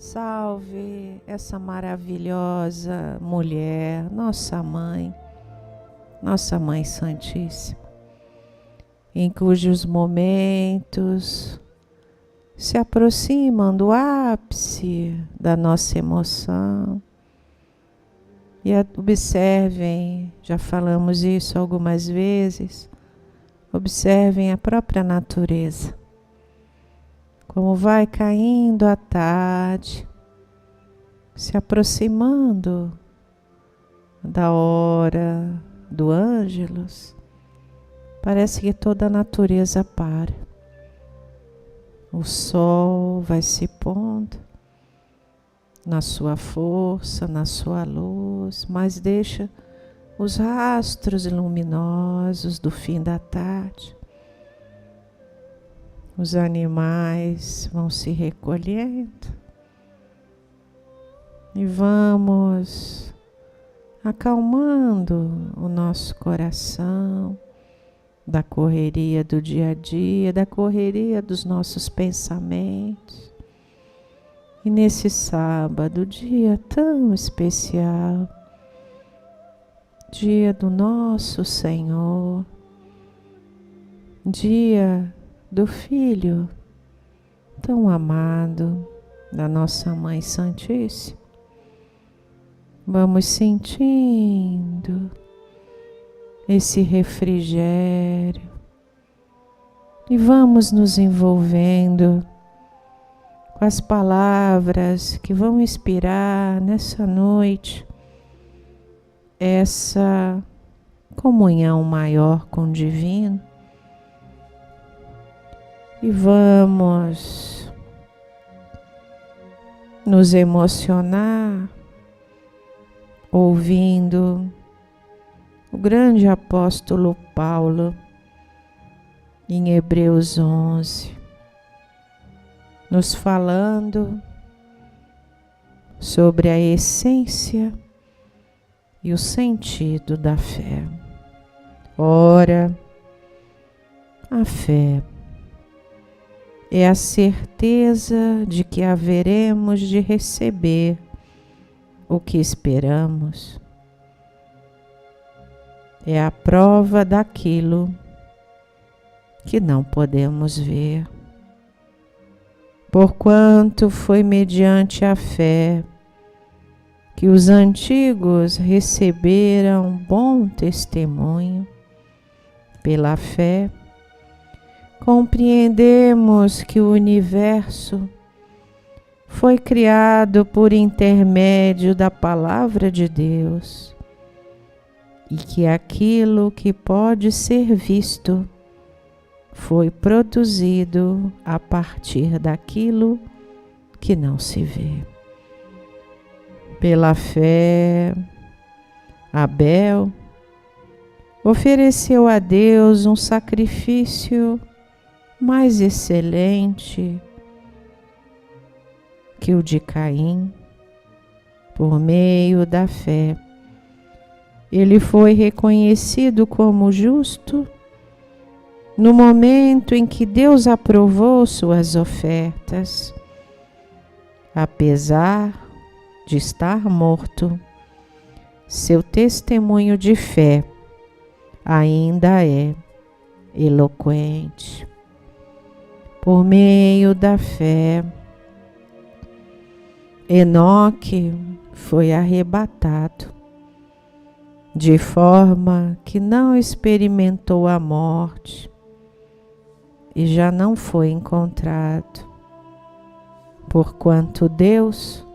Salve essa maravilhosa mulher, nossa Mãe Santíssima, em cujos momentos se aproximam do ápice da nossa emoção. E observem, já falamos isso algumas vezes, observem a própria natureza. Como vai caindo a tarde, se aproximando da hora do Ângelus, parece que toda a natureza para. O sol vai se pondo na sua força, na sua luz, mas deixa os rastros luminosos do fim da tarde. Os animais vão se recolhendo e vamos acalmando o nosso coração da correria do dia a dia, da correria dos nossos pensamentos. E nesse sábado, dia tão especial, dia do nosso Senhor, dia do Filho tão amado da nossa Mãe Santíssima, vamos sentindo esse refrigério e vamos nos envolvendo com as palavras que vão inspirar nessa noite essa comunhão maior com o Divino. E vamos nos emocionar ouvindo o grande apóstolo Paulo em Hebreus 11, nos falando sobre a essência e o sentido da fé. Ora, a fé é a certeza de que haveremos de receber o que esperamos. É a prova daquilo que não podemos ver. Porquanto foi mediante a fé que os antigos receberam bom testemunho. Pela fé, compreendemos que o universo foi criado por intermédio da Palavra de Deus e que aquilo que pode ser visto foi produzido a partir daquilo que não se vê. Pela fé, Abel ofereceu a Deus um sacrifício mais excelente que o de Caim. Por meio da fé, ele foi reconhecido como justo no momento em que Deus aprovou suas ofertas. Apesar de estar morto, seu testemunho de fé ainda é eloquente. Por meio da fé, Enoque foi arrebatado, de forma que não experimentou a morte e já não foi encontrado, porquanto Deus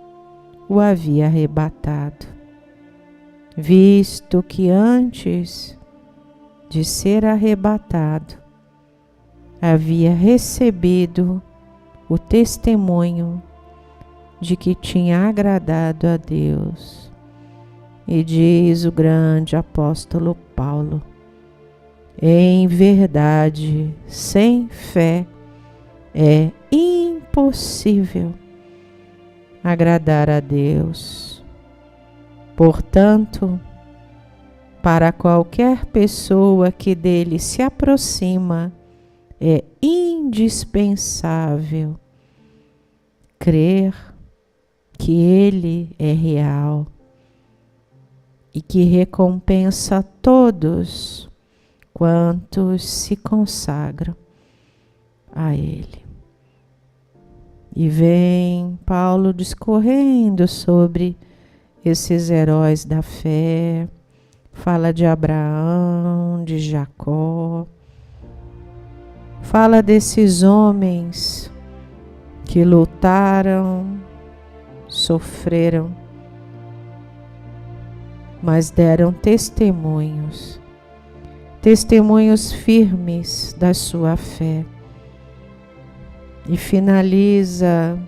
o havia arrebatado, visto que antes de ser arrebatado, havia recebido o testemunho de que tinha agradado a Deus. E diz o grande apóstolo Paulo: em verdade, sem fé é impossível agradar a Deus. Portanto, para qualquer pessoa que dele se aproxima, é indispensável crer que Ele é real e que recompensa todos quantos se consagram a Ele. E vem Paulo discorrendo sobre esses heróis da fé, fala de Abraão, de Jacó, fala desses homens que lutaram, sofreram, mas deram testemunhos firmes da sua fé. E finaliza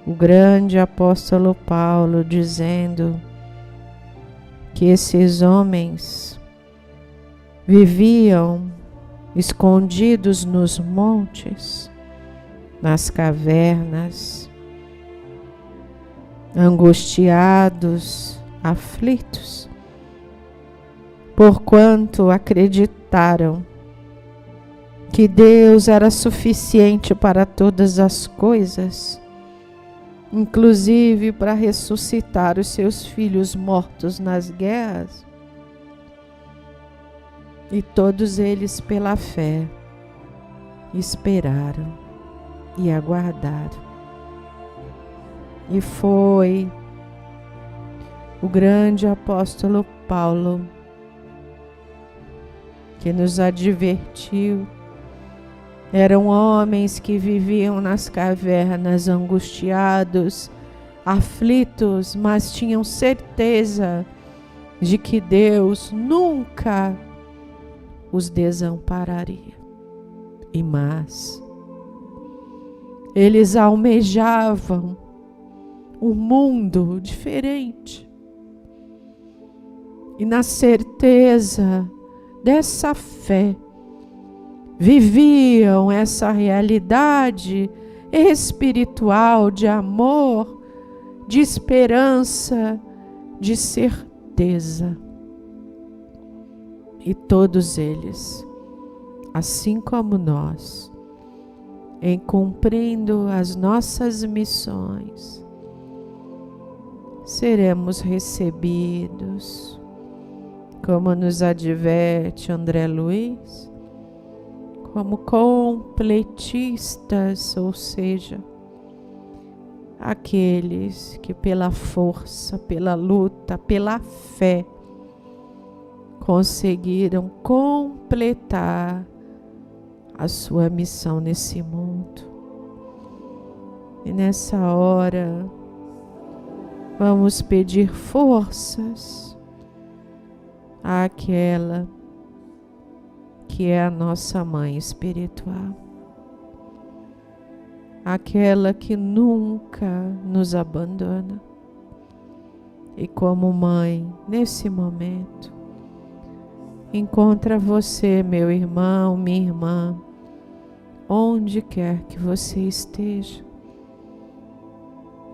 o grande apóstolo Paulo dizendo que esses homens viviam escondidos nos montes, nas cavernas, angustiados, aflitos, porquanto acreditaram que Deus era suficiente para todas as coisas, inclusive para ressuscitar os seus filhos mortos nas guerras. E todos eles, pela fé, esperaram e aguardaram. E foi o grande apóstolo Paulo que nos advertiu. Eram homens que viviam nas cavernas angustiados, aflitos, mas tinham certeza de que Deus nunca os desampararia. E mais, eles almejavam um mundo diferente. E na certeza dessa fé, viviam essa realidade espiritual de amor, de esperança, de certeza. E todos eles, assim como nós, em cumprindo as nossas missões, seremos recebidos, como nos adverte André Luiz, como completistas, ou seja, aqueles que pela força, pela luta, pela fé, conseguiram completar a sua missão nesse mundo. E nessa hora, vamos pedir forças àquela que é a nossa mãe espiritual, aquela que nunca nos abandona. E como mãe, nesse momento, encontra você, meu irmão, minha irmã, onde quer que você esteja.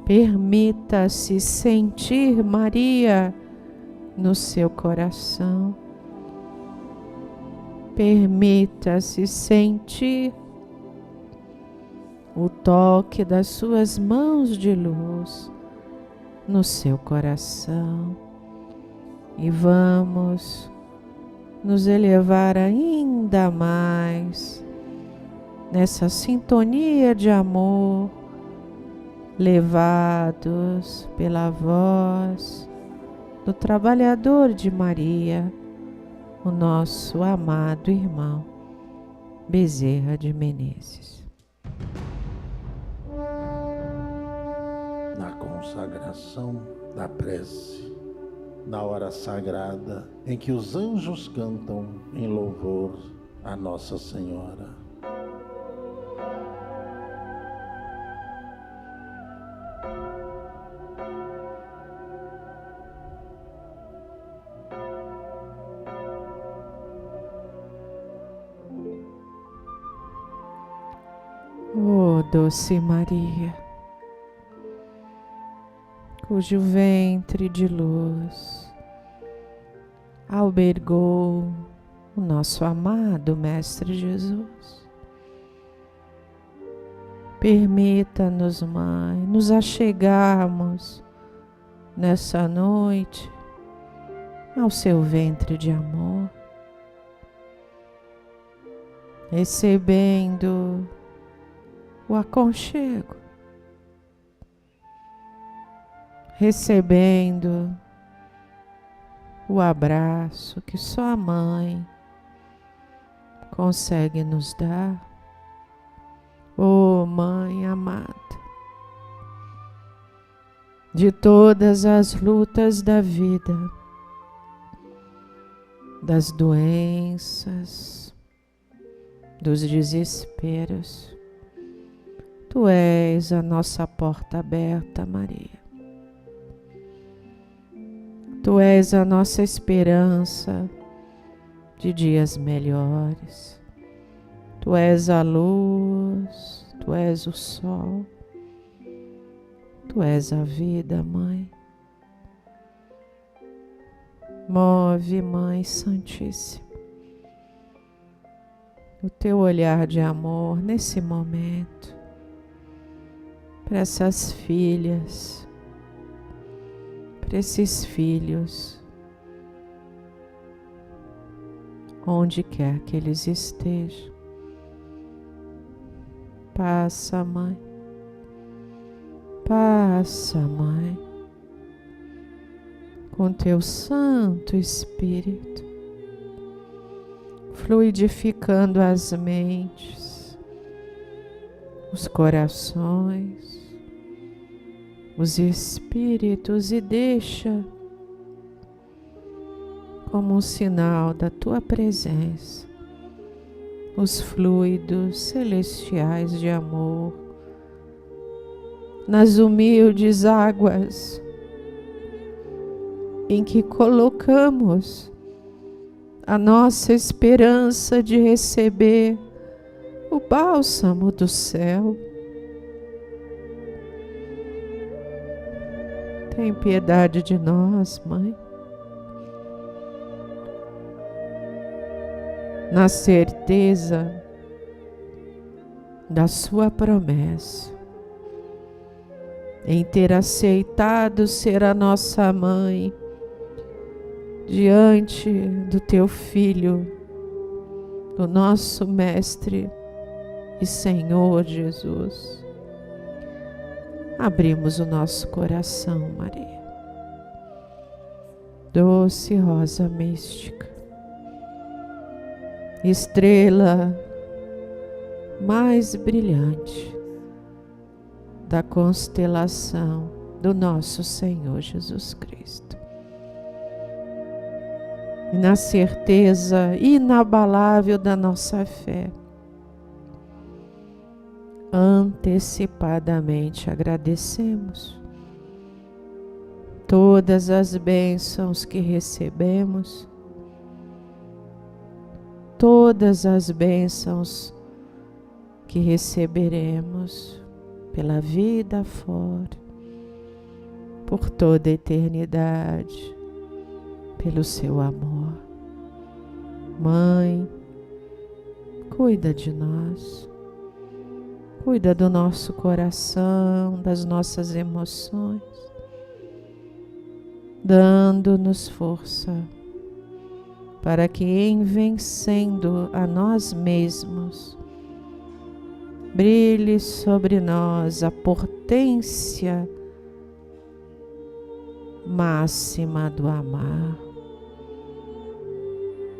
Permita-se sentir Maria no seu coração. Permita-se sentir o toque das suas mãos de luz no seu coração. E vamos nos elevar ainda mais nessa sintonia de amor, levados pela voz do trabalhador de Maria, o nosso amado irmão Bezerra de Menezes. Na consagração da prece, na hora sagrada em que os anjos cantam em louvor a Nossa Senhora. Ó doce Maria, cujo ventre de luz albergou o nosso amado Mestre Jesus. Permita-nos, Mãe, nos achegarmos elevamos nessa noite ao seu ventre de amor, recebendo o aconchego, recebendo o abraço que só a mãe consegue nos dar. Oh, Mãe amada, de todas as lutas da vida, das doenças, dos desesperos, Tu és a nossa porta aberta, Maria. Tu és a nossa esperança de dias melhores. Tu és a luz, Tu és o sol, Tu és a vida, Mãe. Move, Mãe Santíssima, o Teu olhar de amor nesse momento para essas filhas, para esses filhos, onde quer que eles estejam. Passa, Mãe. Passa, Mãe, com Teu Santo Espírito, fluidificando as mentes, os corações, os espíritos, e deixa como um sinal da Tua presença os fluidos celestiais de amor nas humildes águas em que colocamos a nossa esperança de receber o bálsamo do céu. Tem piedade de nós, Mãe. Na certeza da Sua promessa, em ter aceitado ser a nossa mãe diante do Teu Filho, do nosso Mestre e Senhor Jesus. Abrimos o nosso coração, Maria. Doce rosa mística, estrela mais brilhante da constelação do nosso Senhor Jesus Cristo. E na certeza inabalável da nossa fé, antecipadamente agradecemos todas as bênçãos que recebemos, todas as bênçãos que receberemos pela vida fora, por toda a eternidade, pelo Seu amor. Mãe, cuida de nós, cuida do nosso coração, das nossas emoções, dando-nos força para que, em vencendo a nós mesmos, brilhe sobre nós a potência máxima do amar.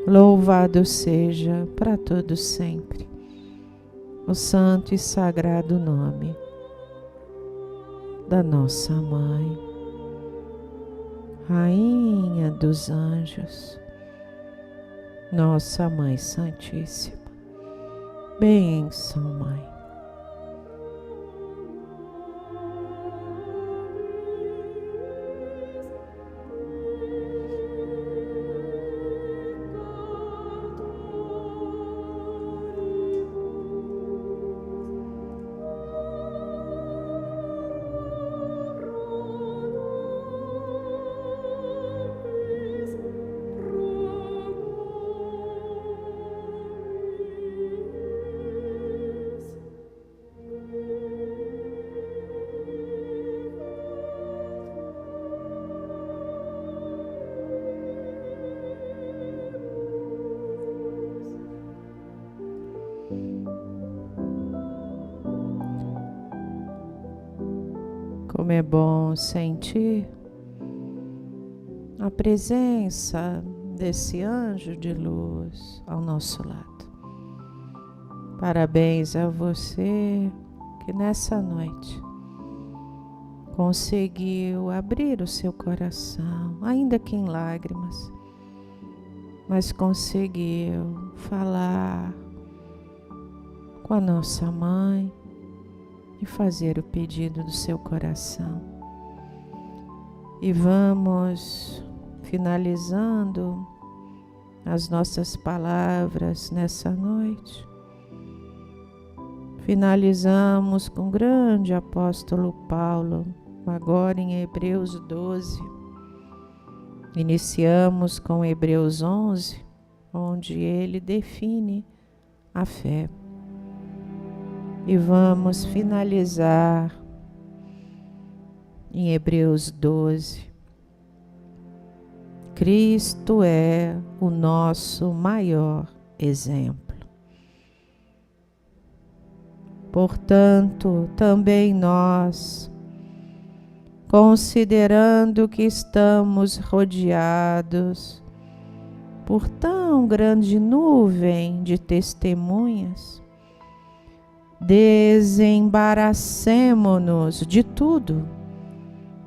Louvado seja para todo sempre o santo e sagrado nome da nossa Mãe, Rainha dos Anjos, nossa Mãe Santíssima. Bênção, Mãe. é bom sentir a presença desse anjo de luz ao nosso lado. Parabéns a você que nessa noite conseguiu abrir o seu coração, ainda que em lágrimas, mas conseguiu falar com a nossa mãe e fazer o pedido do seu coração. E vamos finalizando as nossas palavras nessa noite. Finalizamos com o grande apóstolo Paulo, agora em Hebreus 12. Iniciamos com Hebreus 11, onde ele define a fé. E vamos finalizar em Hebreus 12. Cristo é o nosso maior exemplo. Portanto, também nós, considerando que estamos rodeados por tão grande nuvem de testemunhas, desembaracemo-nos de tudo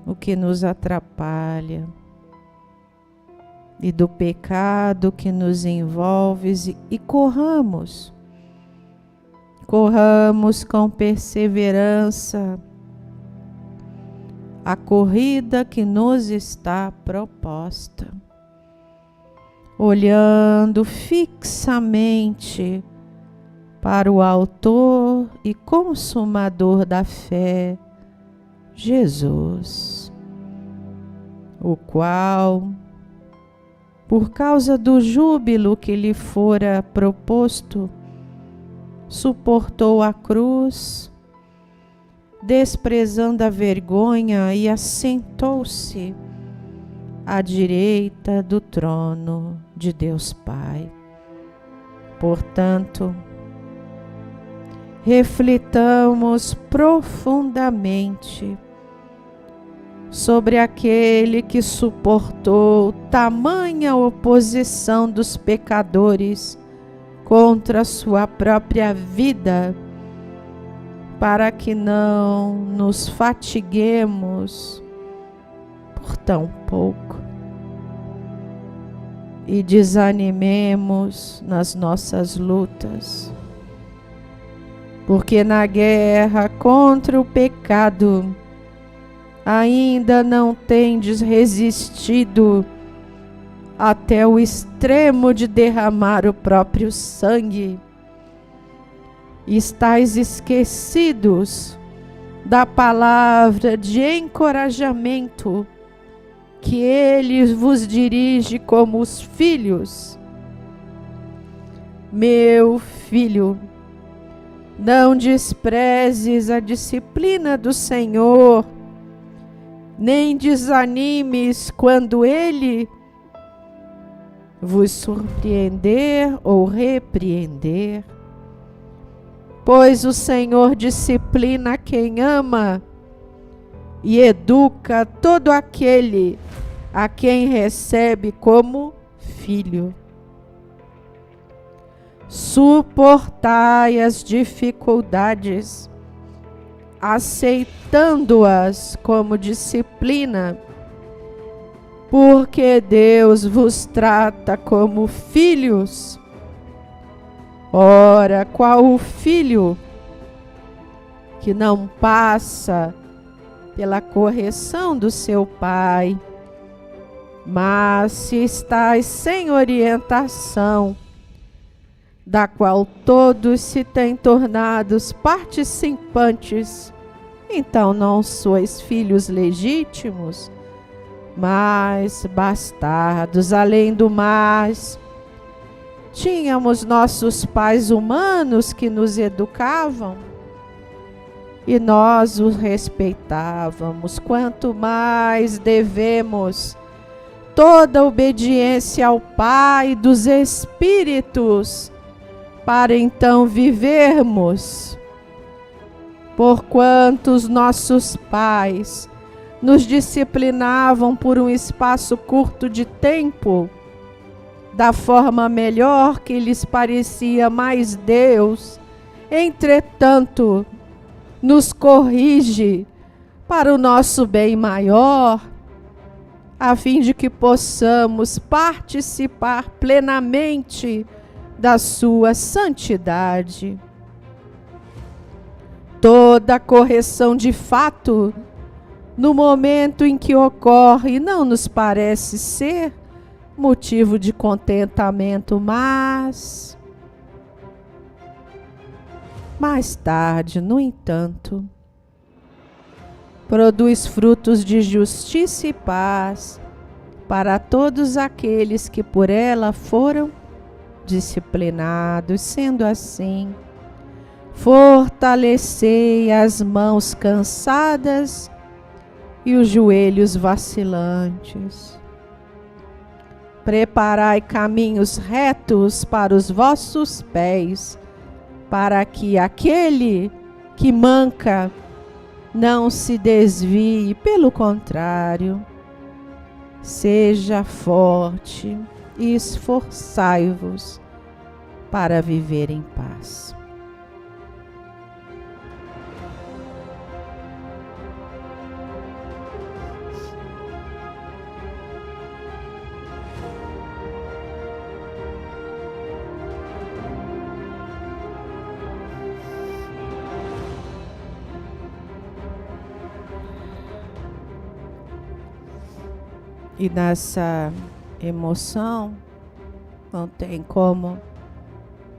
o que nos atrapalha e do pecado que nos envolve e corramos com perseverança a corrida que nos está proposta, olhando fixamente para o autor e consumador da fé, Jesus, o qual, por causa do júbilo que lhe fora proposto, suportou a cruz, desprezando a vergonha, e assentou-se à direita do trono de Deus Pai. Portanto, reflitamos profundamente sobre aquele que suportou tamanha oposição dos pecadores contra a sua própria vida, para que não nos fatiguemos por tão pouco e desanimemos nas nossas lutas, porque na guerra contra o pecado ainda não tendes resistido até o extremo de derramar o próprio sangue. Estais esquecidos da palavra de encorajamento que ele vos dirige como os filhos. Meu filho, não desprezes a disciplina do Senhor, nem desanimes quando ele vos surpreender ou repreender, pois o Senhor disciplina quem ama e educa todo aquele a quem recebe como filho. Suportai as dificuldades, aceitando-as como disciplina, porque Deus vos trata como filhos. Ora, qual o filho que não passa pela correção do seu pai? Mas se estáis sem orientação, da qual todos se têm tornados participantes, então não sois filhos legítimos, mas bastardos. Além do mais, tínhamos nossos pais humanos que nos educavam e nós os respeitávamos. Quanto mais devemos toda obediência ao Pai dos Espíritos, para então vivermos, porquanto os nossos pais nos disciplinavam por um espaço curto de tempo, da forma melhor que lhes parecia, mas Deus, entretanto, nos corrige para o nosso bem maior, a fim de que possamos participar plenamente da sua santidade. Toda correção de fato, no momento em que ocorre, não nos parece ser motivo de contentamento, mas mais tarde, no entanto, produz frutos de justiça e paz para todos aqueles que por ela foram disciplinados. Sendo assim, fortalecei as mãos cansadas e os joelhos vacilantes. Preparai caminhos retos para os vossos pés, para que aquele que manca não se desvie, pelo contrário, seja forte e esforçai-vos para viver em paz. E nessa emoção, não tem como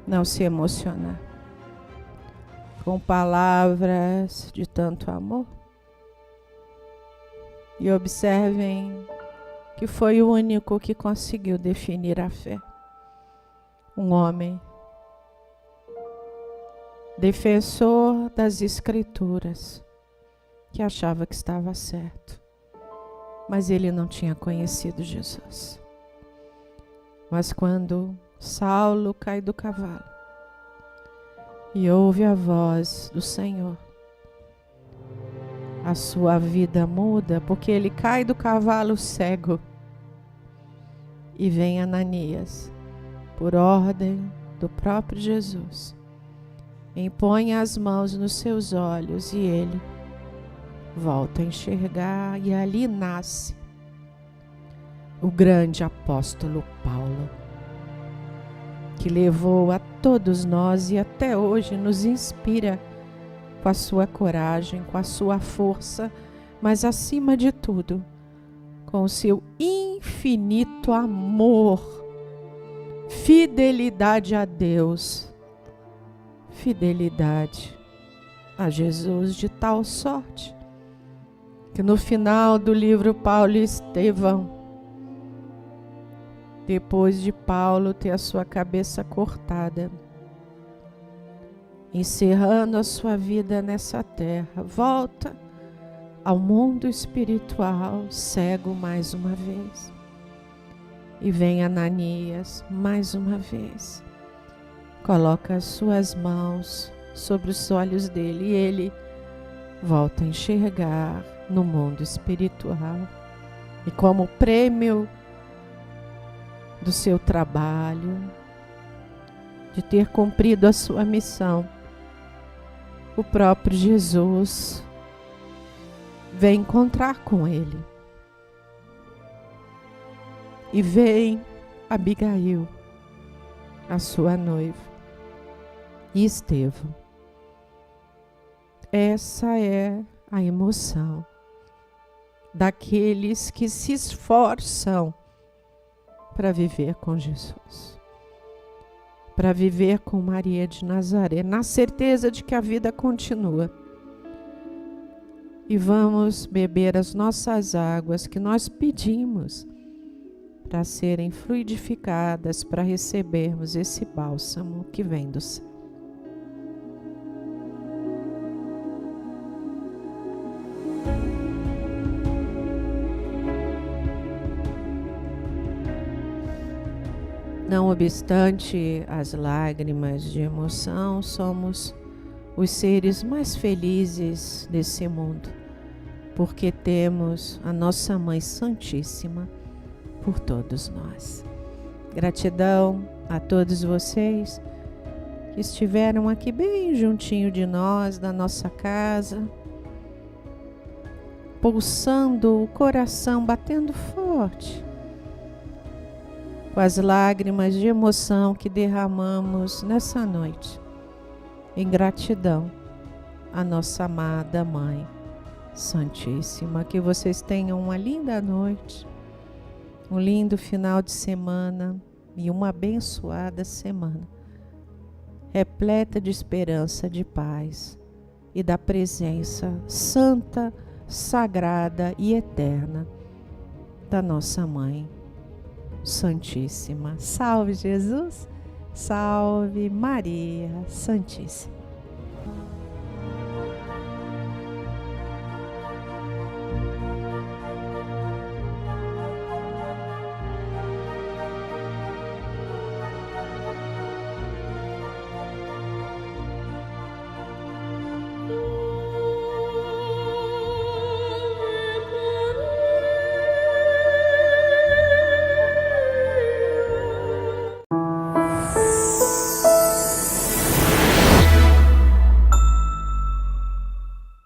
não se emocionar. Com palavras de tanto amor. E observem que foi o único que conseguiu definir a fé. Um homem, defensor das Escrituras, que achava que estava certo. Mas ele não tinha conhecido Jesus. Mas quando Saulo cai do cavalo e ouve a voz do Senhor, a sua vida muda, porque ele cai do cavalo cego e vem Ananias, por ordem do próprio Jesus, impõe as mãos nos seus olhos e ele volta a enxergar, e ali nasce o grande apóstolo Paulo, que levou a todos nós e até hoje nos inspira com a sua coragem, com a sua força, mas acima de tudo, com o seu infinito amor, fidelidade a Deus, fidelidade a Jesus, de tal sorte que no final do livro Paulo e Estevão, depois de Paulo ter a sua cabeça cortada, encerrando a sua vida nessa terra, volta ao mundo espiritual, cego mais uma vez. E vem Ananias mais uma vez, coloca as suas mãos sobre os olhos dele e ele volta a enxergar no mundo espiritual. E como prêmio do seu trabalho, de ter cumprido a sua missão, o próprio Jesus vem encontrar com ele. E vem Abigail, a sua noiva, e Estevão. Essa é a emoção daqueles que se esforçam para viver com Jesus, para viver com Maria de Nazaré, na certeza de que a vida continua. E vamos beber as nossas águas que nós pedimos para serem fluidificadas, para recebermos esse bálsamo que vem do céu. Não obstante as lágrimas de emoção, somos os seres mais felizes desse mundo, porque temos a nossa Mãe Santíssima por todos nós. Gratidão a todos vocês que estiveram aqui bem juntinho de nós, da nossa casa, pulsando o coração, batendo forte, com as lágrimas de emoção que derramamos nessa noite, em gratidão à nossa amada Mãe Santíssima. Que vocês tenham uma linda noite, um lindo final de semana e uma abençoada semana, repleta de esperança, de paz e da presença santa, sagrada e eterna da nossa Mãe Santíssima. Salve Jesus, salve Maria Santíssima.